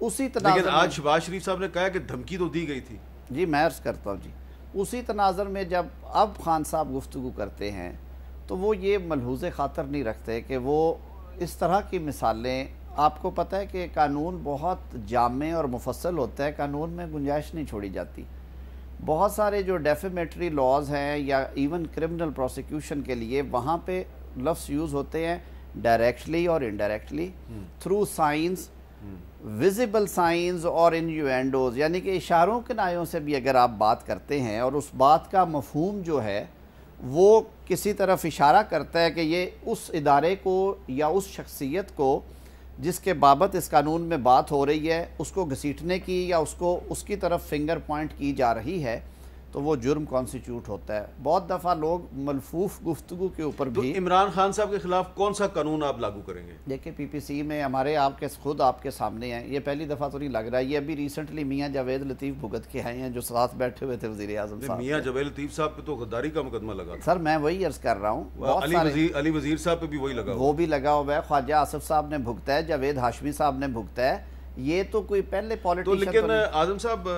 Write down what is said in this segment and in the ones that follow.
اسی تناظر لیکن آج شہباز شریف صاحب نے کہا کہ دھمکی تو دی گئی تھی. جی میں عرض کرتا ہوں جی، اسی تناظر میں جب اب خان صاحب گفتگو کرتے ہیں تو وہ یہ ملحوظ خاطر نہیں رکھتے کہ وہ اس طرح کی مثالیں، آپ کو پتہ ہے کہ قانون بہت جامع اور مفصل ہوتا ہے، قانون میں گنجائش نہیں چھوڑی جاتی. بہت سارے جو ڈیفیمیٹری لاز ہیں یا ایون کرمنل پروسیکیوشن کے لیے وہاں پہ لفظ یوز ہوتے ہیں ڈائریکٹلی اور indirectly, through science, visible signs اور انیوینڈوز، یعنی کہ اشاروں کنایوں سے بھی اگر آپ بات کرتے ہیں اور اس بات کا مفہوم جو ہے وہ کسی طرف اشارہ کرتا ہے کہ یہ اس ادارے کو یا اس شخصیت کو جس کے بابت اس قانون میں بات ہو رہی ہے اس کو گھسیٹنے کی یا اس کی طرف فنگر پوائنٹ کی جا رہی ہے، تو وہ جرم کانسٹیٹیوٹ ہوتا ہے. بہت دفعہ لوگ ملفوف گفتگو کے اوپر بھی. عمران خان صاحب کے خلاف کون سا قانون آپ لاگو کریں گے؟ دیکھیں پی پی سی میں ہمارے خود آپ کے سامنے ہیں، یہ پہلی دفعہ تو نہیں لگ رہا، یہ ابھی ریسنٹلی میاں جاوید لطیف بھگت کے آئے ہیں جو ساتھ بیٹھے ہوئے تھے وزیر اعظم صاحب. میاں جاوید لطیف صاحب پہ تو غداری کا مقدمہ لگا. سر میں وہی عرض کر رہا ہوں، علی وزیر صاحب پہ بھی وہی لگا، وہ بھی لگا ہوا ہے، خواجہ آصف صاحب نے بھگتا ہے، جاوید ہاشمی صاحب نے بھگتا ہے. یہ تو کوئی پہلے پولیٹیشن. لیکن اعظم صاحب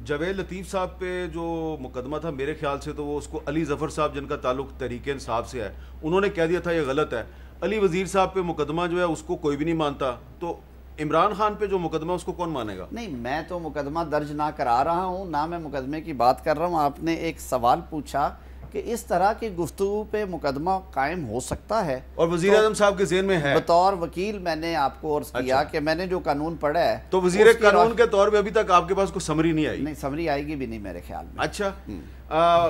جاوید لطیف صاحب پہ جو مقدمہ تھا میرے خیال سے تو وہ اس کو علی ظفر صاحب جن کا تعلق تحریک انصاف سے ہے انہوں نے کہہ دیا تھا یہ غلط ہے. علی وزیر صاحب پہ مقدمہ جو ہے اس کو کوئی بھی نہیں مانتا، تو عمران خان پہ جو مقدمہ اس کو کون مانے گا؟ نہیں، میں تو مقدمہ درج نہ کرا رہا ہوں، نہ میں مقدمے کی بات کر رہا ہوں. آپ نے ایک سوال پوچھا کہ اس طرح کی گفتگو پہ مقدمہ قائم ہو سکتا ہے، اور وزیر اعظم صاحب کے ذہن میں ہے. بطور وکیل میں نے آپ کو عرض کیا کہ میں نے جو قانون پڑھا ہے تو وزیر قانون کے طور پہ ابھی تک آپ کے پاس کوئی سمری نہیں آئی؟ نہیں، سمری آئے گی بھی نہیں میرے خیال میں. اچھا،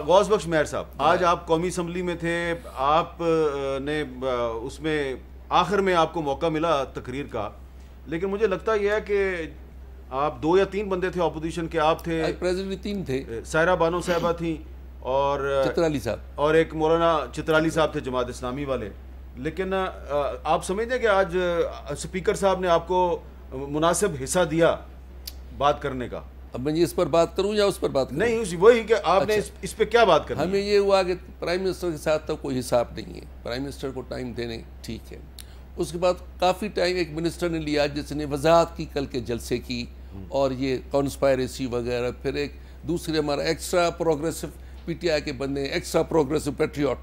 غوث بخش مہر صاحب، آج آپ قومی اسمبلی میں تھے، آپ نے اس میں آخر میں آپ کو موقع ملا تقریر کا، لیکن مجھے لگتا یہ ہے کہ آپ 2 یا 3 بندے تھے اپوزیشن کے، آپ تھے، پریزیڈنٹ 3 تھے، سائرہ بانو صاحبہ تھیں اور چترالی صاحب، اور ایک مولانا چترالی صاحب تھے جماعت اسلامی والے. لیکن آپ سمجھتے ہیں کہ آج سپیکر صاحب نے آپ کو مناسب حصہ دیا بات کرنے کا؟ اب میں اس پر بات کروں یا اس پر بات کروں؟ نہیں، وہی کہ آپ نے اس پہ کیا بات کرنی ہے؟ ہمیں یہ ہوا کہ پرائم منسٹر کے ساتھ تو کوئی حساب نہیں ہے، پرائم منسٹر کو ٹائم دینے ٹھیک ہے. اس کے بعد کافی ٹائم ایک منسٹر نے لیا جس نے وضاحت کی کل کے جلسے کی اور یہ کانسپائریسی وغیرہ، پھر ایک دوسرے ہمارا extra progressive P T I کے بندے ایکسٹرا پروگریسو پیٹریوٹ،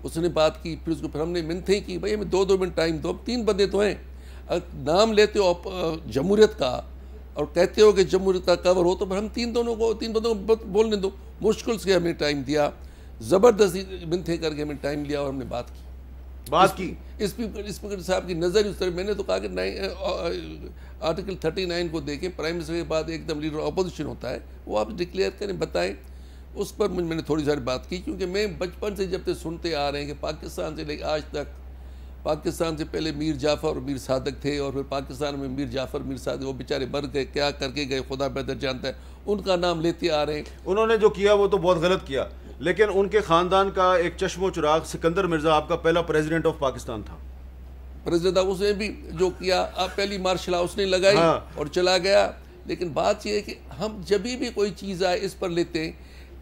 اس نے بات کی، پھر اس کو پھر ہم نے منتیں کی بھائی ہمیں 2 منٹ ٹائم دو. 3 بندے تو ہیں، نام لیتے ہو جمہوریت کا اور کہتے ہو کہ جمہوریت کا کور ہو تو پھر ہم 3 بندوں کو بولنے دو. مشکل سے ہمیں ٹائم دیا، زبردستی منتیں کر کے ہمیں ٹائم لیا اور ہم نے بات کی. اسپیکر صاحب کی نظر اس طرح، میں نے تو کہا کہ آرٹیکل 39 کو دیکھیں، پرائم منسٹر کے بعد ایک دم لیڈر اپوزیشن ہوتا ہے، وہ آپ ڈکلیئر کریں، بتائیں. اس پر میں نے تھوڑی ساری بات کی، کیونکہ میں بچپن سے جب سے سنتے آ رہے ہیں کہ پاکستان سے لے کے آج تک، پاکستان سے پہلے میر جعفر اور میر صادق تھے اور پھر پاکستان میں میر جعفر میر صادق، وہ بیچارے مر گئے، کیا کر کے گئے خدا بہتر جانتا ہے، ان کا نام لیتے آ رہے ہیں. انہوں نے جو کیا وہ تو بہت غلط کیا، لیکن ان کے خاندان کا ایک چشم و چراغ سکندر مرزا آپ کا پہلا پریزیڈنٹ آف پاکستان تھا. پریزیڈنٹ اس نے بھی جو کیا، آپ پہلی مارشل اس نے لگائی اور چلا گیا. لیکن بات یہ ہے کہ ہم جبھی بھی کوئی چیز آئے اس پر لیتے ہیں.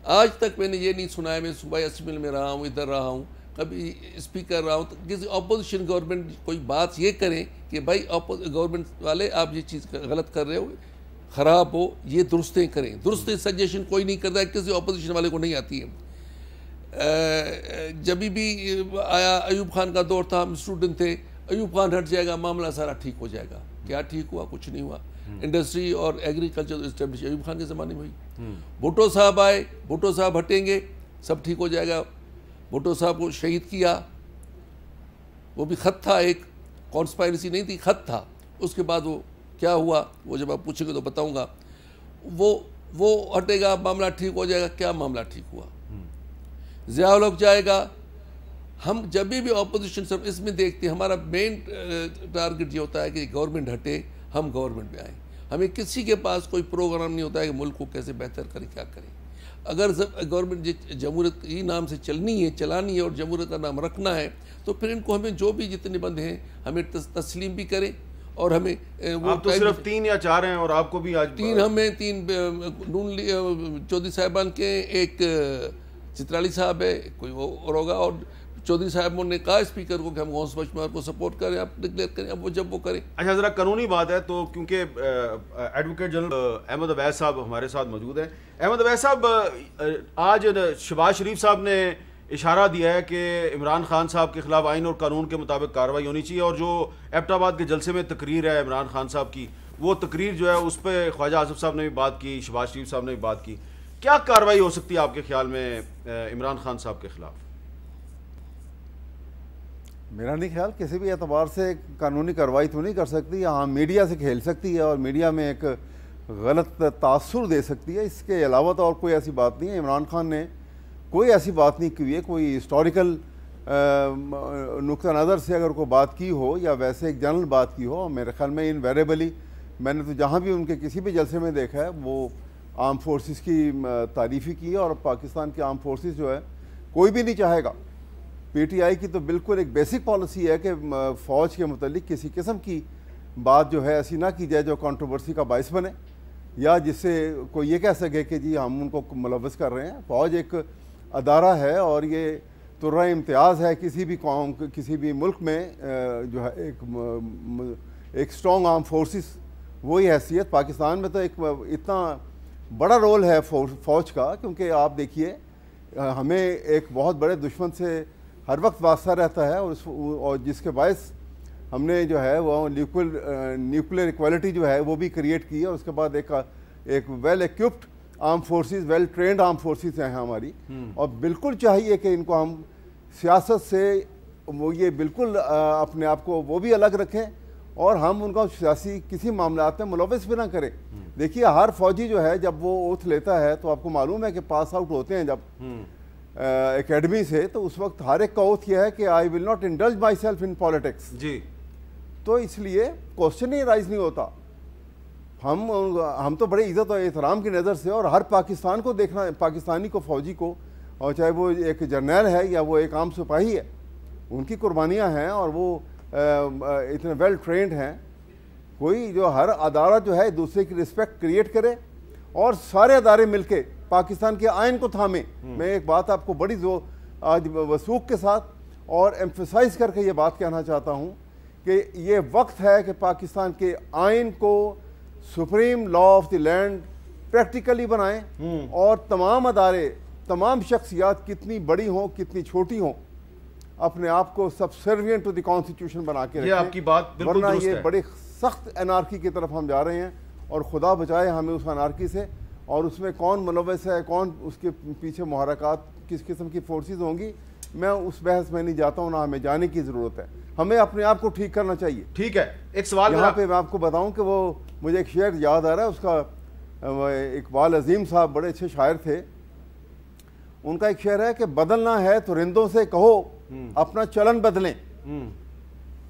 آج تک میں نے یہ نہیں سنا ہے، میں صوبائی اسمبلی میں رہا ہوں، ادھر رہا ہوں، کبھی اسپیکر رہا ہوں، تو کسی اپوزیشن گورنمنٹ کوئی بات یہ کریں کہ بھائی گورنمنٹ والے آپ یہ چیز غلط کر رہے ہو، خراب ہو، یہ درستیں کریں. درستیں سجیشن کوئی نہیں کرتا ہے، کسی اپوزیشن والے کو نہیں آتی ہے. جبھی بھی آیا ایوب خان کا دور تھا، ہم اسٹوڈنٹ تھے، ایوب خان ہٹ جائے گا معاملہ سارا ٹھیک ہو جائے گا. کیا ٹھیک ہوا؟ کچھ نہیں ہوا. انڈسٹری اور ایگریکلچر اسٹیبلش ایوب خان کے زمانے میں ہوئی. بھٹو صاحب آئے، بھٹو صاحب ہٹیں گے سب ٹھیک ہو جائے گا. بھٹو صاحب کو شہید کیا، وہ بھی خط تھا، ایک کانسپائریسی نہیں تھی، خط تھا. اس کے بعد وہ کیا ہوا وہ جب آپ پوچھیں گے تو بتاؤں گا. وہ ہٹے گا معاملہ ٹھیک ہو جائے گا. کیا معاملہ ٹھیک ہوا؟ ضیاء الحق جائے گا. ہم جب بھی اپوزیشن سب اس میں دیکھتے ہیں، ہمارا مین ٹارگٹ یہ ہوتا ہے کہ گورنمنٹ ہٹے، ہم گورنمنٹ میں آئیں. ہمیں کسی کے پاس کوئی پروگرام نہیں ہوتا ہے کہ ملک کو کیسے بہتر کریں، کیا کریں. اگر گورنمنٹ جمہوریت ہی نام سے چلنی ہے، چلانی ہے اور جمہوریت کا نام رکھنا ہے، تو پھر ان کو ہمیں جو بھی جتنے بندے ہیں ہمیں تسلیم بھی کریں. اور ہمیں آپ تو صرف 3 یا 4 ہیں اور آپ کو بھی آج 3 ہمیں 3 چودھری صاحبان کے، ایک چترالی صاحب ہے، کوئی اور ہوگا، اور چودھری صاحب نے کہا اسپیکر کو کہ ہم غوث پشمار کو سپورٹ کریں, آپ ڈکلیئر کریں, اب وہ جب وہ کریں. اچھا ذرا قانونی بات ہے تو کیونکہ ایڈوکیٹ جنرل احمد اویس صاحب ہمارے ساتھ موجود ہیں. احمد اویس صاحب, آج شہباز شریف صاحب نے اشارہ دیا ہے کہ عمران خان صاحب کے خلاف آئین اور قانون کے مطابق کارروائی ہونی چاہیے, اور جو ایبٹ آباد کے جلسے میں تقریر ہے عمران خان صاحب کی, وہ تقریر جو ہے اس پہ خواجہ آصف صاحب نے بھی بات کی, شہباز شریف صاحب نے بھی بات کی. کیا کارروائی ہو سکتی ہے آپ کے خیال میں عمران خان صاحب کے خلاف؟ میرا نہیں خیال کسی بھی اعتبار سے قانونی کارروائی تو نہیں کر سکتی. ہاں میڈیا سے کھیل سکتی ہے اور میڈیا میں ایک غلط تاثر دے سکتی ہے, اس کے علاوہ تو اور کوئی ایسی بات نہیں ہے. عمران خان نے کوئی ایسی بات نہیں کی ہے, کوئی ہسٹوریکل نقطہ نظر سے اگر کوئی بات کی ہو یا ویسے ایک جنرل بات کی ہو, میرے خیال میں انویریبلی میں نے تو جہاں بھی ان کے کسی بھی جلسے میں دیکھا ہے وہ آرم فورسز کی تعریف ہی کی ہے. اور پاکستان کی آرم فورسز جو ہے کوئی بھی نہیں چاہے گا, پی ٹی آئی کی تو بالکل ایک بیسک پالیسی ہے کہ فوج کے متعلق کسی قسم کی بات جو ہے ایسی نہ کی جائے جو کنٹروورسی کا باعث بنے یا جس سے کوئی یہ کہہ سکے کہ جی ہم ان کو ملوث کر رہے ہیں. فوج ایک ادارہ ہے اور یہ طرح امتیاز ہے کسی بھی قوم, کسی بھی ملک میں جو ہے ایک اسٹرانگ آرم فورسز وہی حیثیت. پاکستان میں تو ایک اتنا بڑا رول ہے فوج کا, کیونکہ آپ دیکھیے ہمیں ایک بہت بڑے دشمن سے ہر وقت واسطہ رہتا ہے, اور جس کے باعث ہم نے جو ہے وہ نیوکلیر ایکوالٹی جو ہے وہ بھی کریٹ کی ہے. اور اس کے بعد ایک well equipped arm forces, well trained arm forces ہیں ہماری, اور بالکل چاہیے کہ ان کو ہم سیاست سے وہ یہ بالکل اپنے آپ کو وہ بھی الگ رکھیں اور ہم ان کو سیاسی کسی معاملات میں ملوث بھی نہ کریں. دیکھیے ہر فوجی جو ہے جب وہ اوتھ لیتا ہے تو آپ کو معلوم ہے کہ پاس آؤٹ ہوتے ہیں جب اکیڈمی سے, تو اس وقت ہر ایک کا اوتھ یہ ہے کہ I will not indulge myself in politics. جی, تو اس لیے کوشچن ہی رائز نہیں ہوتا. ہم تو بڑے عزت اور احترام کی نظر سے اور ہر پاکستان کو دیکھنا, پاکستانی کو, فوجی کو, اور چاہے وہ ایک جرنیل ہے یا وہ ایک عام سپاہی ہے, ان کی قربانیاں ہیں اور وہ اتنے ویل ٹرینڈ ہیں. کوئی جو ہر ادارہ جو ہے دوسرے کی رسپیکٹ کریٹ کرے اور سارے ادارے مل کے پاکستان کے آئین کو تھامیں. میں ایک بات آپ کو بڑی آج وثوق کے ساتھ اور ایمفیسائز کر کے یہ بات کہنا چاہتا ہوں کہ یہ وقت ہے کہ پاکستان کے آئین کو supreme law of the land practically بنائیں, اور تمام ادارے, تمام شخصیات کتنی بڑی ہوں کتنی چھوٹی ہوں, اپنے آپ کو سبسروینٹ ٹو دی کانسٹیٹیوشن بنا کے رکھیں. یہ آپ کی بات بالکل ورنہ درست یہ ہے. بڑی سخت انارکی کی طرف ہم جا رہے ہیں, اور خدا بچائے ہمیں اس انارکی سے. اور اس میں کون ملوث ہے, کون اس کے پیچھے محرکات کس قسم کی فورسز ہوں گی, میں اس بحث میں نہیں جاتا ہوں, نہ ہمیں جانے کی ضرورت ہے. ہمیں اپنے آپ کو ٹھیک کرنا چاہیے. ٹھیک ہے, ایک سوال یہاں پہ میں آپ کو بتاؤں کہ وہ مجھے ایک شعر یاد آ رہا ہے, اس کا اقبال عظیم صاحب بڑے اچھے شاعر تھے, ان کا ایک شعر ہے کہ بدلنا ہے تو رندوں سے کہو اپنا چلن بدلیں,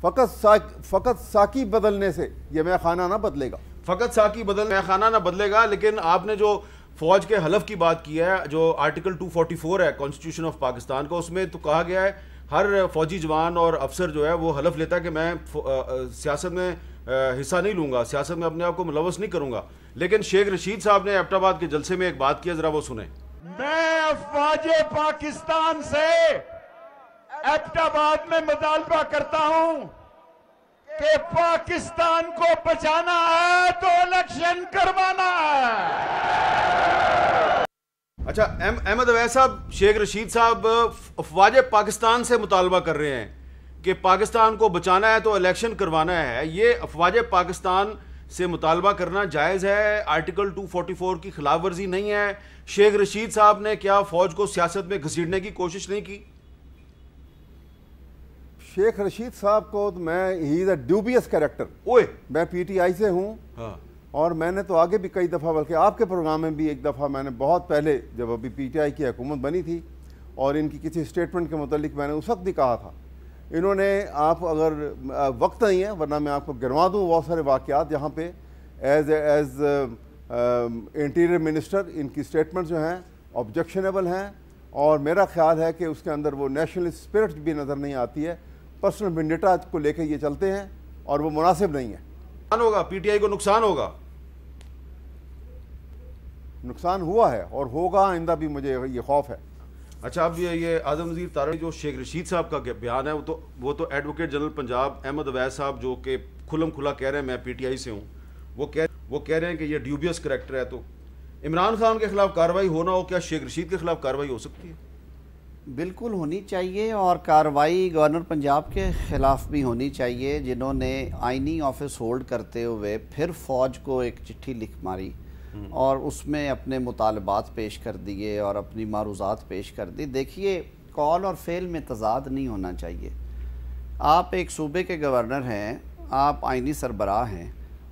فقط ساقی بدلنے سے یہ میں خانہ نہ بدلے گا. فقط ساقی میں خانہ نہ بدلے گا. لیکن آپ نے جو فوج کے حلف کی بات کی ہے, جو آرٹیکل 244 ہے کانسٹیٹیوشن آف پاکستان کا, اس میں تو کہا گیا ہے ہر فوجی جوان اور افسر جو ہے وہ حلف لیتا ہے کہ میں سیاست میں حصہ نہیں لوں گا, سیاست میں اپنے آپ کو ملوث نہیں کروں گا. لیکن شیخ رشید صاحب نے ایبٹ آباد کے جلسے میں ایک بات کی, ذرا وہ سنیں. میں افواج پاکستان سے ایبٹ آباد میں مطالبہ کرتا ہوں کہ پاکستان کو بچانا ہے تو الیکشن کروانا ہے. اچھا, احمد اویس صاحب, شیخ رشید صاحب افواج پاکستان سے مطالبہ کر رہے ہیں کہ پاکستان کو بچانا ہے تو الیکشن کروانا ہے. یہ افواج پاکستان سے مطالبہ کرنا جائز ہے, آرٹیکل 244 کی خلاف ورزی نہیں ہے؟ شیخ رشید صاحب نے کیا فوج کو سیاست میں گھسیٹنے کی کوشش نہیں کی؟ شیخ رشید صاحب کو ہی از اے ڈیوبیس کریکٹر. میں پی ٹی آئی سے ہوں, اور میں نے تو آگے بھی کئی دفعہ, بلکہ آپ کے پروگرام میں بھی ایک دفعہ میں نے بہت پہلے جب ابھی پی ٹی آئی کی حکومت بنی تھی اور ان کی کسی اسٹیٹمنٹ کے متعلق میں نے اس وقت بھی کہا تھا, انہوں نے, آپ اگر وقت نہیں ہے ورنہ میں آپ کو گنوا دوں بہت سارے واقعات جہاں پہ ایز انٹیریئر منسٹر ان کی اسٹیٹمنٹ جو ہیں آبجیکشنیبل ہیں, اور میرا خیال ہے کہ اس کے اندر وہ نیشنل اسپرٹ بھی نظر نہیں آتی ہے, پرسنل وینڈیٹا کو لے کے یہ چلتے ہیں اور وہ مناسب نہیں ہے. ہوگا پی ٹی آئی کو نقصان ہوگا, نقصان ہوا ہے اور ہوگا آئندہ بھی, مجھے یہ خوف ہے. اچھا، اب یہ اعظم وزیر طارق جو شیخ رشید صاحب کا بیان ہے وہ تو ایڈوکیٹ جنرل پنجاب احمد اویس صاحب جو کہ کھلم کھلا کہہ رہے ہیں میں پی ٹی آئی سے ہوں، وہ کہہ رہے ہیں کہ یہ ڈیوبیس کریکٹر ہے. تو عمران خان کے خلاف کارروائی ہونا ہو، کیا شیخ رشید کے خلاف کارروائی ہو سکتی ہے؟ بالکل ہونی چاہیے، اور کارروائی گورنر پنجاب کے خلاف بھی ہونی چاہیے جنہوں نے آئینی آفس ہولڈ کرتے ہوئے پھر فوج کو ایک چٹھی لکھ ماری اور اس میں اپنے مطالبات پیش کر دیے اور اپنی معروضات پیش کر دی. دیکھیے، قول اور فعل میں تضاد نہیں ہونا چاہیے. آپ ایک صوبے کے گورنر ہیں، آپ آئینی سربراہ ہیں،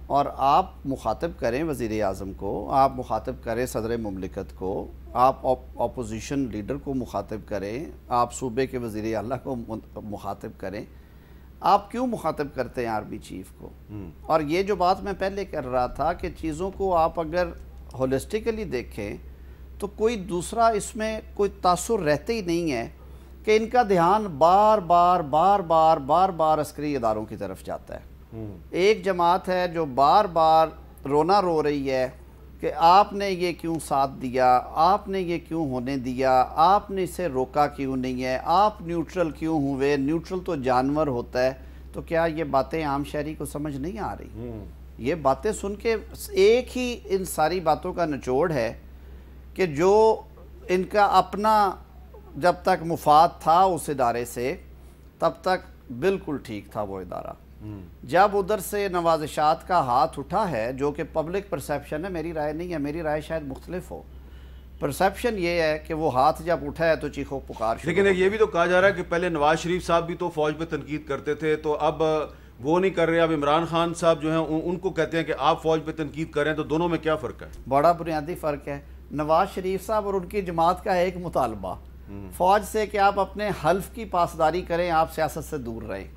اور آپ مخاطب کریں وزیر اعظم کو، آپ مخاطب کریں صدر مملکت کو، آپ اپوزیشن لیڈر کو مخاطب کریں، آپ صوبے کے وزیر اعلیٰ کو مخاطب کریں. آپ کیوں مخاطب کرتے ہیں آرمی چیف کو؟ اور یہ جو بات میں پہلے کر رہا تھا کہ چیزوں کو آپ اگر ہولسٹیکلی دیکھیں تو کوئی دوسرا اس میں کوئی تاثر رہتے ہی نہیں ہے کہ ان کا دھیان بار بار عسکری اداروں کی طرف جاتا ہے. ایک جماعت ہے جو بار بار رونا رو رہی ہے کہ آپ نے یہ کیوں ساتھ دیا، آپ نے یہ کیوں ہونے دیا، آپ نے اسے روکا کیوں نہیں ہے، آپ نیوٹرل کیوں ہوئے، نیوٹرل تو جانور ہوتا ہے. تو کیا یہ باتیں عام شہری کو سمجھ نہیں آ رہی؟ یہ باتیں سن کے ایک ہی ان ساری باتوں کا نچوڑ ہے کہ جو ان کا اپنا جب تک مفاد تھا اس ادارے سے تب تک بالکل ٹھیک تھا وہ ادارہ. جب ادھر سے نوازشات کا ہاتھ اٹھا ہے، جو کہ پبلک پرسیپشن ہے، میری رائے نہیں ہے، میری رائے شاید مختلف ہو، پرسیپشن یہ ہے کہ وہ ہاتھ جب اٹھا ہے تو چیخو پکار شروع. لیکن یہ بھی تو کہا جا رہا ہے کہ پہلے نواز شریف صاحب بھی تو فوج پہ تنقید کرتے تھے، تو اب وہ نہیں کر رہے، اب عمران خان صاحب جو ہیں ان کو کہتے ہیں کہ آپ فوج پہ تنقید کریں، تو دونوں میں کیا فرق ہے؟ بڑا بنیادی فرق ہے. نواز شریف صاحب اور ان کی جماعت کا ایک مطالبہ فوج سے کہ آپ اپنے حلف کی پاسداری کریں، آپ سیاست سے دور رہیں.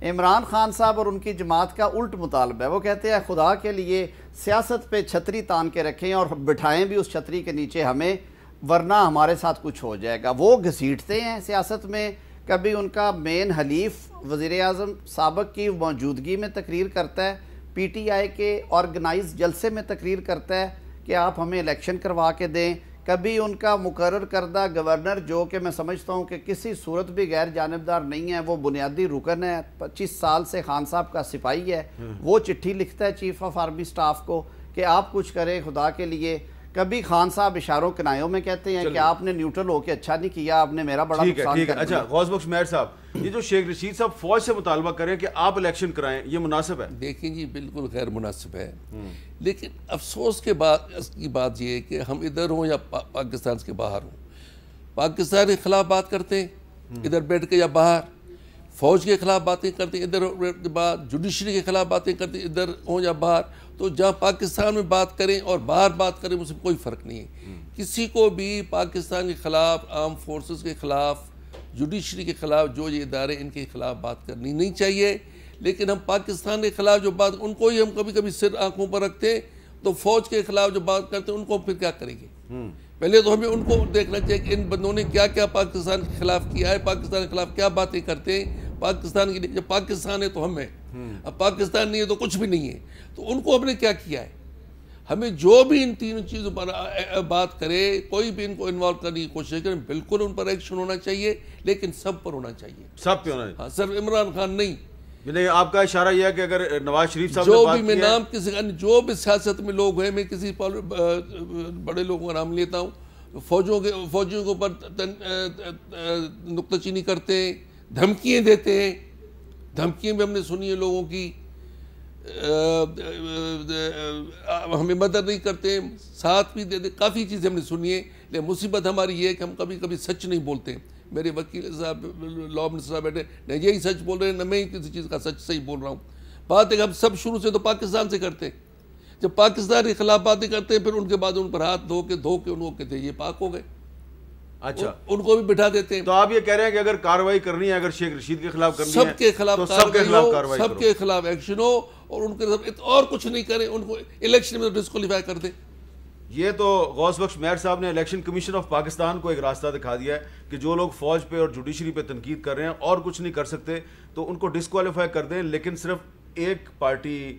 عمران خان صاحب اور ان کی جماعت کا الٹ مطالبہ ہے، وہ کہتے ہیں خدا کے لیے سیاست پہ چھتری تان کے رکھیں اور بٹھائیں بھی اس چھتری کے نیچے ہمیں، ورنہ ہمارے ساتھ کچھ ہو جائے گا. وہ گھسیٹتے ہیں سیاست میں. کبھی ان کا مین حلیف وزیر اعظم سابق کی موجودگی میں تقریر کرتا ہے، پی ٹی آئی کے آرگنائز جلسے میں تقریر کرتا ہے کہ آپ ہمیں الیکشن کروا کے دیں. کبھی ان کا مقرر کردہ گورنر، جو کہ میں سمجھتا ہوں کہ کسی صورت بھی غیر جانبدار نہیں ہے، وہ بنیادی رکن ہے، 25 سال سے خان صاحب کا سپاہی ہے، وہ چٹھی لکھتا ہے چیف آف آرمی سٹاف کو کہ آپ کچھ کریں خدا کے لیے. کبھی خان صاحب اشاروں کنایوں میں کہتے ہیں کہ آپ نے نیوٹرل ہو کے اچھا نہیں کیا، آپ نے میرا بڑا نقصان کر دیا. اچھا غوث بخش مہر صاحب، یہ جو شیخ رشید صاحب فوج سے مطالبہ کریں کہ آپ الیکشن کرائیں، یہ مناسب ہے؟ دیکھیں جی، بالکل غیر مناسب ہے. لیکن افسوس کے بات یہ ہے کہ ہم ادھر ہوں یا پاکستان کے باہر ہوں، پاکستان کے خلاف بات کرتے ہیں ادھر بیٹھ کے یا باہر، فوج کے خلاف باتیں کرتے ہیں ادھر باہر، جوڈیشری کے خلاف باتیں کرتے ہیں ادھر ہوں یا باہر. تو جہاں پاکستان میں بات کریں اور باہر بات کریں اس میں کوئی فرق نہیں ہے. کسی کو بھی پاکستان کے خلاف، آرم فورسز کے خلاف، جوڈیشری کے خلاف، جو یہ ادارے ان کے خلاف بات کرنی نہیں چاہیے. لیکن ہم پاکستان کے خلاف جو بات، ان کو ہی ہم کبھی کبھی سر آنکھوں پر رکھتے ہیں، تو فوج کے خلاف جو بات کرتے ہیں ان کو پھر کیا کریں گے؟ پہلے تو ہمیں ان کو دیکھنا چاہیے کہ ان بندوں نے کیا کیا پاکستان کے خلاف کیا ہے، پاکستان کے خلاف کیا باتیں کرتے ہیں. پاکستان کے لیے جب پاکستان ہے تو ہم ہیں، اب پاکستان نہیں ہے تو کچھ بھی نہیں ہے. تو ان کو ہم نے کیا کیا ہے؟ ہمیں جو بھی ان تینوں چیزوں پر بات کرے، کوئی بھی ان کو انوالو کرنے کی کوشش کرے، بالکل ان پر ایکشن ہونا چاہیے، لیکن سب پر ہونا چاہیے، سب پہ ہونا چاہیے. ہاں، صرف عمران خان نہیں. یعنی آپ کا اشارہ یہ ہے کہ اگر نواز شریف صاحب جو بھی میں نام کسی جو بھی سیاست میں لوگ ہیں، میں کسی بڑے لوگوں کا نام لیتا ہوں، فوجیوں کے اوپر نکتہ چینی کرتے ہیں، دھمکیاں دیتے ہیں. دھمکیاں بھی ہم نے سنی ہیں لوگوں کی، ہمیں مدد نہیں کرتے، ساتھ بھی دیتے، کافی چیزیں ہم نے سنی ہیں. لیکن مصیبت ہماری یہ ہے کہ ہم کبھی کبھی سچ نہیں بولتے. میرے وکیل صاحب، لا منسٹر صاحب بیٹھے، نہ یہی سچ بول رہے ہیں، نہ میں کسی چیز کا سچ صحیح بول رہا ہوں. بات ہے کہ ہم سب شروع سے تو پاکستان سے کرتے ہیں. جب پاکستان کے خلاف باتیں کرتے ہیں، پھر ان کے بعد ان پر ہاتھ دھو کے ان کو کہتے ہیں یہ پاک ہو گئے. اچھا، ان کو بھی بٹھا دیتے ہیں. تو آپ یہ کہہ رہے ہیں کہ اگر کارروائی کرنی ہے، اگر شیخ رشید کے خلاف کرنی ہے، سب کے خلاف کارروائی، سب کے خلاف ایکشن ہو، اور ان کے خلاف اور کچھ نہیں کریں، ان کو الیکشن میں ڈسکوالیفائی کر دیں. یہ تو غوث بخش مہر صاحب نے الیکشن کمیشن آف پاکستان کو ایک راستہ دکھا دیا ہے کہ جو لوگ فوج پہ اور جوڈیشری پہ تنقید کر رہے ہیں اور کچھ نہیں کر سکتے تو ان کو ڈسکوالیفائی کر دیں، لیکن صرف ایک پارٹی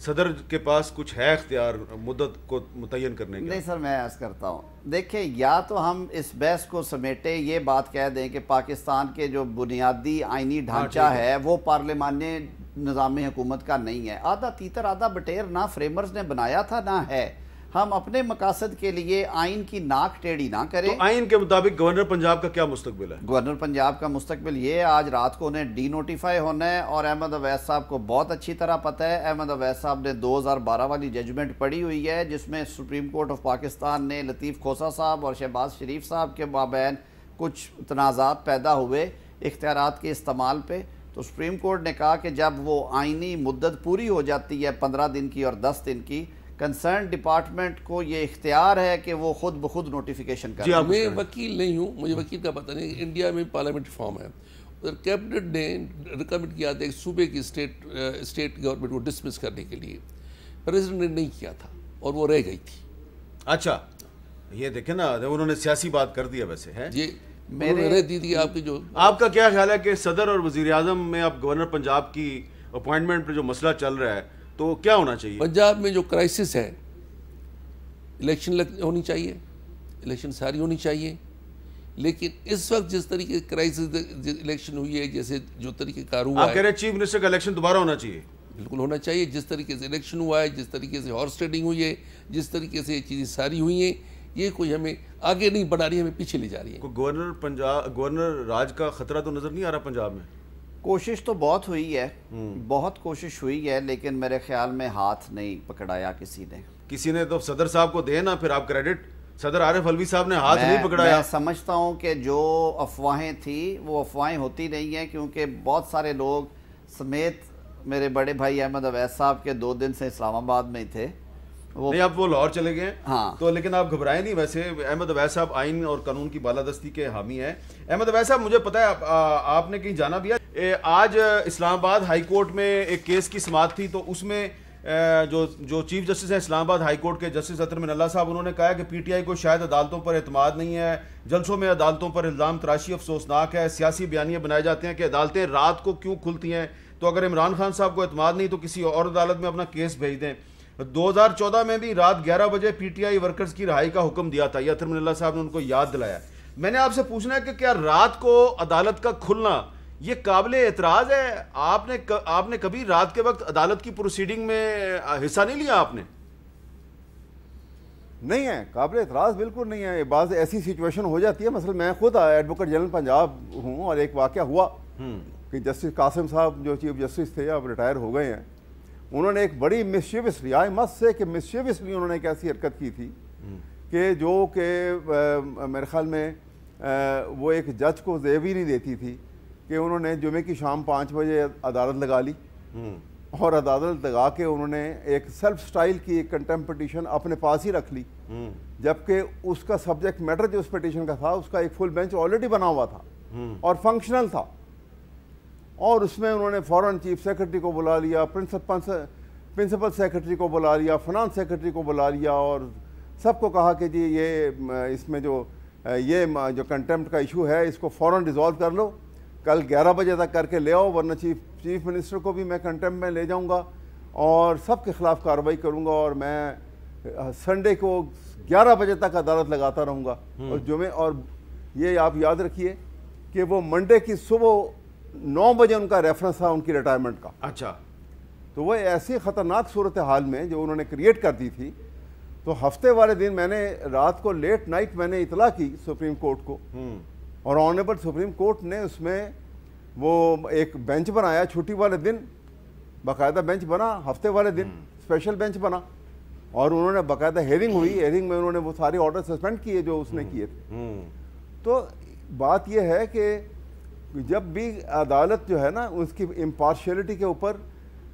صدر کے پاس کچھ ہے اختیار مدت کو متعین کرنے کا؟ نہیں سر، میں عرض کرتا ہوں، دیکھیں یا تو ہم اس بحث کو سمیٹے یہ بات کہہ دیں کہ پاکستان کے جو بنیادی آئینی ڈھانچہ ہے وہ پارلیمانی نظام حکومت کا نہیں ہے، آدھا تیتر آدھا بٹیر نہ فریمرز نے بنایا تھا نہ ہے، ہم اپنے مقاصد کے لیے آئین کی ناک ٹیڑھی نہ کریں۔ تو آئین کے مطابق گورنر پنجاب کا کیا مستقبل ہے؟ گورنر پنجاب کا مستقبل یہ ہے، آج رات کو انہیں ڈی نوٹیفائی ہونا ہے، اور احمد اویس صاحب کو بہت اچھی طرح پتہ ہے، احمد اویس صاحب نے 2012 والی ججمنٹ پڑھی ہوئی ہے جس میں سپریم کورٹ آف پاکستان نے لطیف کھوسہ صاحب اور شہباز شریف صاحب کے مابین کچھ تنازعات پیدا ہوئے اختیارات کے استعمال پہ، تو سپریم کورٹ نے کہا کہ جب وہ آئینی مدت پوری ہو جاتی ہے 15 دن کی اور 10 دن کی، کنسرن ڈپارٹمنٹ کو یہ اختیار ہے کہ وہ خود بخود نوٹیفیکیشن کرے۔ میں وکیل نہیں ہوں، مجھے وکیل کا پتہ نہیں۔ انڈیا میں پارلیمنٹ فارم ہے، ادھر کیبنٹ نے ریکمنڈ کیا تھا ایک صوبے کی اسٹیٹ گورنمنٹ کو ڈسمس کرنے کے لیے، پریزیڈنٹ نے نہیں کیا تھا اور وہ رہ گئی تھی۔ اچھا یہ دیکھیں نا، انہوں نے سیاسی بات کر دیا ویسے ہے یہ رہ دی تھی آپ کی جو۔ آپ کا کیا خیال ہے کہ صدر اور وزیر اعظم میں اب گورنر پنجاب کی اپوائنٹمنٹ پہ جو مسئلہ چل رہا ہے تو کیا ہونا چاہیے؟ پنجاب میں جو کرائسس ہے، الیکشن ہونی چاہیے، الیکشن ساری ہونی چاہیے، لیکن اس وقت جس طریقے سے کرائسس الیکشن ہوئی ہے، جیسے جو طریقے کار ہوا ہے، آپ کہہ رہے ہیں چیف منسٹر کا الیکشن دوبارہ ہونا چاہیے؟ بالکل ہونا چاہیے۔ جس طریقے سے الیکشن ہوا ہے، جس طریقے سے ہارس ٹریڈنگ ہوئی ہے، جس طریقے سے یہ چیزیں ساری ہوئی ہیں، یہ کوئی ہمیں آگے نہیں بڑھا رہی ہے، ہمیں پیچھے لے جا رہی ہے۔ گورنر راج کا خطرہ تو نظر نہیں آ رہا پنجاب میں؟ کوشش تو بہت ہوئی ہے، بہت کوشش ہوئی ہے، لیکن میرے خیال میں ہاتھ نہیں پکڑایا کسی نے۔ کسی نے تو صدر صاحب کو دے نا پھر آپ کریڈٹ، صدر عارف علوی صاحب نے ہاتھ نہیں پکڑایا۔ میں سمجھتا ہوں کہ جو افواہیں تھی وہ افواہیں ہوتی نہیں ہیں، کیونکہ بہت سارے لوگ سمیت میرے بڑے بھائی احمد اویس صاحب کے 2 دن سے اسلام آباد میں ہی تھے۔ نہیں اب وہ لاہور چلے گئے ہاں تو، لیکن آپ گھبرائے نہیں۔ ویسے احمد اویس صاحب آئین اور قانون کی بالادستی کے حامی ہیں۔ احمد اویس صاحب مجھے پتا ہے آپ نے کہیں جانا بھی ہے، آج اسلام آباد ہائی کورٹ میں ایک کیس کی سماعت تھی، تو اس میں جو چیف جسٹس ہیں اسلام آباد ہائی کورٹ کے جسٹس اطہر من اللہ صاحب، انہوں نے کہا کہ پی ٹی آئی کو شاید عدالتوں پر اعتماد نہیں ہے، جلسوں میں عدالتوں پر الزام تراشی افسوسناک ہے، سیاسی بیانیے بنائے جاتے ہیں کہ عدالتیں رات کو کیوں کھلتی ہیں، تو اگر عمران خان صاحب کو اعتماد نہیں تو کسی اور عدالت میں اپنا کیس بھیج دیں۔ 2014 میں بھی رات 11 بجے پی ٹی آئی ورکرز کی رہائی کا حکم دیا تھا، یہ اطہر من اللہ صاحب نے ان کو یاد دلایا۔ میں نے آپ سے پوچھنا ہے کہ کیا رات کو عدالت کا کھلنا یہ قابل اعتراض ہے؟ آپ نے کبھی رات کے وقت عدالت کی پروسیڈنگ میں حصہ نہیں لیا؟ آپ نے نہیں ہے، قابل اعتراض بالکل نہیں ہے۔ بعض ایسی سچویشن ہو جاتی ہے، مثلا میں خود ایڈوکیٹ جنرل پنجاب ہوں، اور ایک واقعہ ہوا کہ جسٹس قاسم صاحب جو چیف جسٹس تھے اب ریٹائر ہو گئے ہیں، انہوں نے ایک بڑی مسچیوسلی، آئی مسٹ سے کہ مسچیوسلی انہوں نے ایک ایسی حرکت کی تھی کہ میرے خیال میں وہ ایک جج کو زیب ہی نہیں دیتی تھی کہ انہوں نے جمعے کی شام 5 بجے عدالت لگا لی، اور عدالت لگا کے انہوں نے ایک سیلف سٹائل کی ایک کنٹمپٹ پٹیشن اپنے پاس ہی رکھ لی، جبکہ اس کا سبجیکٹ میٹر جو اس پٹیشن کا تھا اس کا ایک فل بینچ آلریڈی بنا ہوا تھا اور فنکشنل تھا، اور اس میں انہوں نے فوراً چیف سیکرٹری کو بلا لیا، پرنسپل سیکرٹری کو بلا لیا، فنانس سیکرٹری کو بلا لیا، اور سب کو کہا کہ جی یہ اس میں جو کنٹمپٹ کا ایشو ہے اس کو فوراً ریزالو کر لو، کل 11 بجے تک کر کے لے آؤ، ورنہ چیف منسٹر کو بھی میں کنٹمپٹ میں لے جاؤں گا اور سب کے خلاف کارروائی کروں گا، اور میں سنڈے کو 11 بجے تک عدالت لگاتا رہوں گا۔ اور جمعے، اور یہ آپ یاد رکھیے کہ وہ منڈے کی صبح 9 بجے ان کا ریفرنس تھا ان کی ریٹائرمنٹ کا۔ اچھا، تو وہ ایسی خطرناک صورتحال میں جو انہوں نے کریٹ کر دی تھی، تو ہفتے والے دن میں نے رات کو لیٹ نائٹ میں نے اطلاع کی سپریم کورٹ کو، اور آنریبل سپریم کورٹ نے اس میں وہ ایک بینچ بنایا چھٹی والے دن، باقاعدہ بینچ بنا، ہفتے والے دن اسپیشل بینچ بنا، اور انہوں نے باقاعدہ ہیئرنگ ہوئی، ہیئرنگ میں انہوں نے وہ سارے آرڈر سسپینڈ کیے جو اس نے کیے تھے۔ تو بات یہ ہے کہ جب بھی عدالت جو ہے نا اس کی امپارشیلٹی کے اوپر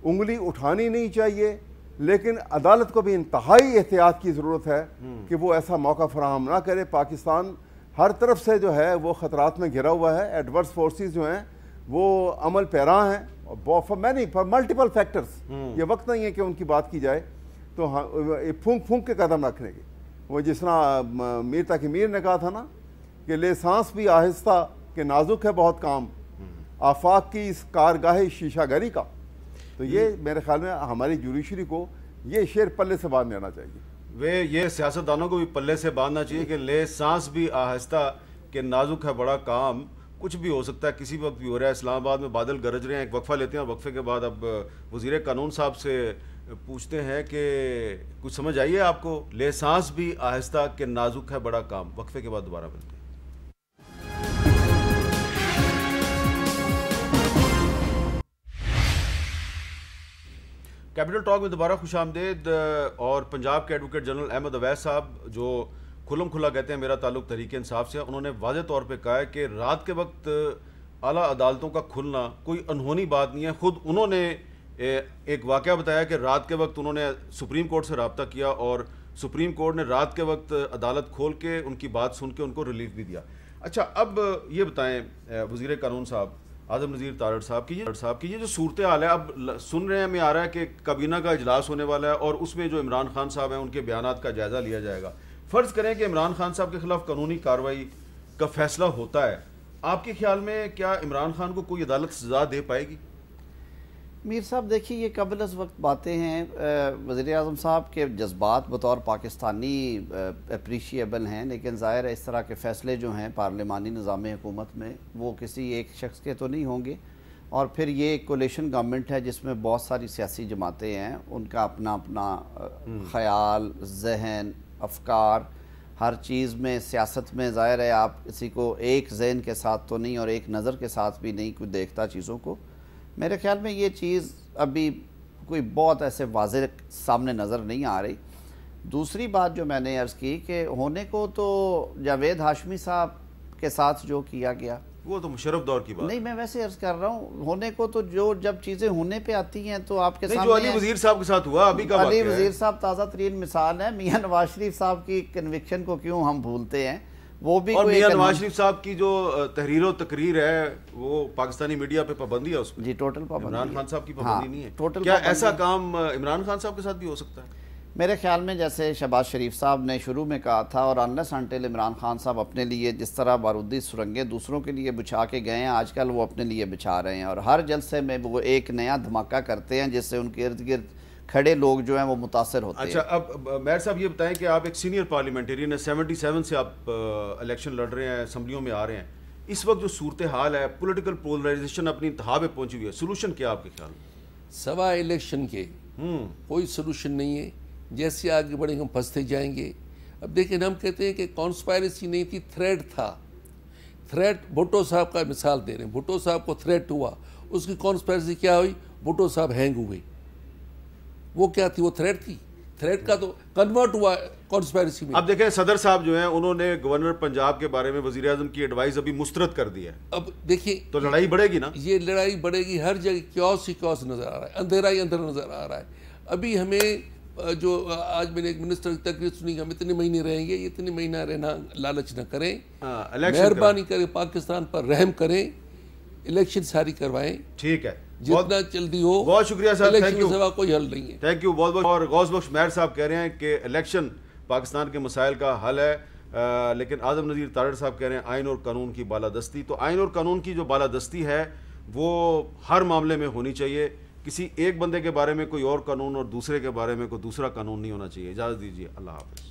انگلی اٹھانی نہیں چاہیے، لیکن عدالت کو بھی انتہائی احتیاط کی ضرورت ہے کہ وہ ایسا موقع فراہم نہ کرے۔ پاکستان ہر طرف سے جو ہے وہ خطرات میں گھرا ہوا ہے، ایڈورس فورسز جو ہیں وہ عمل پیرا ہیں فار ملٹیپل فیکٹرز، یہ وقت نہیں ہے کہ ان کی بات کی جائے، تو پھونک پھونک کے قدم رکھنے کے، وہ جس طرح میر تقی میر نے کہا تھا نا کہ لے سانس بھی آہستہ کہ نازک ہے بہت کام، آفاق کی اس کارگاہ شیشہ گری کا۔ تو یہ میرے خیال میں ہماری جوڈیشری کو یہ شعر پلے سے باندھ لینا چاہیے. یہ سیاستدانوں کو بھی پلے سے باندھنا چاہیے کہ لے سانس بھی آہستہ کہ نازک ہے بڑا کام, کچھ بھی ہو سکتا ہے, کسی وقت بھی ہو رہا ہے. اسلام آباد میں بادل گرج رہے ہیں. ایک وقفہ لیتے ہیں, وقفے کے بعد اب وزیر قانون صاحب سے پوچھتے ہیں کہ کچھ سمجھ آئیے آپ کو, لے سانس بھی آہستہ کہ نازک ہے بڑا کام. وقفے کے بعد دوبارہ ملتے ہیں. کیپٹل ٹاک میں دوبارہ خوش آمدید. اور پنجاب کے ایڈوکیٹ جنرل احمد اویس صاحب جو کھلم کھلا کہتے ہیں میرا تعلق تحریک انصاف سے, انہوں نے واضح طور پہ کہا ہے کہ رات کے وقت اعلیٰ عدالتوں کا کھلنا کوئی انہونی بات نہیں ہے. خود انہوں نے ایک واقعہ بتایا کہ رات کے وقت انہوں نے سپریم کورٹ سے رابطہ کیا اور سپریم کورٹ نے رات کے وقت عدالت کھول کے ان کی بات سن کے ان کو ریلیف بھی دیا. اچھا, اب یہ بتائیں وزیر قانون صاحب اعظم نذیر تارڑ صاحب کی یہ جو صورتحال ہے, اب سن رہے ہیں ہمیں آ رہا ہے کہ کابینہ کا اجلاس ہونے والا ہے اور اس میں جو عمران خان صاحب ہیں ان کے بیانات کا جائزہ لیا جائے گا. فرض کریں کہ عمران خان صاحب کے خلاف قانونی کارروائی کا فیصلہ ہوتا ہے, آپ کے خیال میں کیا عمران خان کو کوئی عدالت سزا دے پائے گی؟ میر صاحب دیکھیے, یہ قبل از وقت باتیں ہیں. وزیر اعظم صاحب کے جذبات بطور پاکستانی اپریشیبل ہیں, لیکن ظاہر ہے اس طرح کے فیصلے جو ہیں پارلیمانی نظام حکومت میں وہ کسی ایک شخص کے تو نہیں ہوں گے. اور پھر یہ ایک کولیشن گورنمنٹ ہے جس میں بہت ساری سیاسی جماعتیں ہیں, ان کا اپنا اپنا خیال, ذہن, افکار, ہر چیز میں سیاست میں ظاہر ہے آپ کسی کو ایک ذہن کے ساتھ تو نہیں اور ایک نظر کے ساتھ بھی نہیں کوئی دیکھتا چیزوں کو. میرے خیال میں یہ چیز ابھی کوئی بہت ایسے واضح سامنے نظر نہیں آ رہی. دوسری بات جو میں نے عرض کی کہ ہونے کو تو جاوید ہاشمی صاحب کے ساتھ جو کیا گیا وہ تو مشرف دور کی بات نہیں, میں ویسے عرض کر رہا ہوں ہونے کو تو جو جب چیزیں ہونے پہ آتی ہیں تو آپ کے سامنے جو علی وزیر صاحب کے ساتھ ہوا ابھی کا واقعہ ہے. علی وزیر صاحب تازہ ترین مثال ہے. میاں نواز شریف صاحب کی کنوکشن کو کیوں ہم بھولتے ہیں, وہ بھی اور میاں نواز شریف صاحب کی جو تحریر و تقریر ہے وہ پاکستانی میڈیا پہ پابندی ہے اس میں. جی ٹوٹل پابندی. عمران خان صاحب کی پابندی نہیں ہے. ٹوٹل کیا ایسا کام عمران خان صاحب کے ساتھ بھی ہو سکتا ہے؟ میرے خیال میں جیسے شہباز شریف صاحب نے شروع میں کہا تھا, اور انلیس انٹل عمران خان صاحب اپنے لیے جس طرح بارودی سرنگیں دوسروں کے لیے بچھا کے گئے ہیں, آج کل وہ اپنے لیے بچھا رہے ہیں اور ہر جلسے میں وہ ایک نیا دھماکہ کرتے ہیں جس سے ان کے ارد گرد کھڑے لوگ جو ہیں وہ متاثر ہوتے ہیں. اچھا, اب میر صاحب یہ بتائیں کہ آپ ایک سینئر پارلیمنٹرین ہیں, 77 سے آپ الیکشن لڑ رہے ہیں, اسمبلیوں میں آ رہے ہیں. اس وقت جو صورتحال ہے, پولیٹیکل پولرائزیشن اپنی انتہا پہ پہنچی ہوئی ہے, سلوشن کیا آپ کے خیال میں؟ سوائے الیکشن کے کوئی سلوشن نہیں ہے. جیسے آگے بڑھیں ہم پھنستے جائیں گے. اب دیکھیں, ہم کہتے ہیں کہ کانسپائریسی نہیں تھی, تھریٹ تھا. تھریٹ بھٹو صاحب کا مثال دے رہے ہیں, بھٹو صاحب کو تھریٹ ہوا, اس کی کانسپائریسی کیا ہوئی, بھٹو صاحب ہینگ ہوئے. وہ کیا تھی, وہ تھریٹ تھی. تھریٹ کا تو کنورٹ ہوا کانسپائریسی میں. اب دیکھیں صدر صاحب جو ہیں انہوں نے گورنر پنجاب کے بارے میں وزیر اعظم کی ایڈوائز ابھی مسترد کر دی ہے. اب دیکھیں تو لڑائی بڑھے گی نا. یہ لڑائی بڑھے گی, ہر جگہ کیوس ہی کیوس نظر آ رہا ہے, اندھیرا ہی اندھیرا نظر آ رہا ہے. ابھی ہمیں جو آج میں نے ایک منسٹر کی تقریر سنی کہ ہم اتنے مہینے رہیں گے, اتنے مہینہ رہنا لالچ نہ کریں, مہربانی کریں پاکستان پر رحم کریں, الیکشن ساری کروائیں. ٹھیک ہے, جتنا جلدی ہو. بہت شکریہ صاحب, الیکشن کے سوا کوئی حل نہیں ہے. تھینک یو بہت بہت. اور غوث بخش مہر صاحب کہہ رہے ہیں کہ الیکشن پاکستان کے مسائل کا حل ہے, لیکن اعظم نذیر تارڑ صاحب کہہ رہے ہیں آئین اور قانون کی بالادستی. تو آئین اور قانون کی جو بالادستی ہے وہ ہر معاملے میں ہونی چاہیے. کسی ایک بندے کے بارے میں کوئی اور قانون اور دوسرے کے بارے میں کوئی دوسرا قانون نہیں ہونا چاہیے. اجازت دیجیے, اللہ حافظ.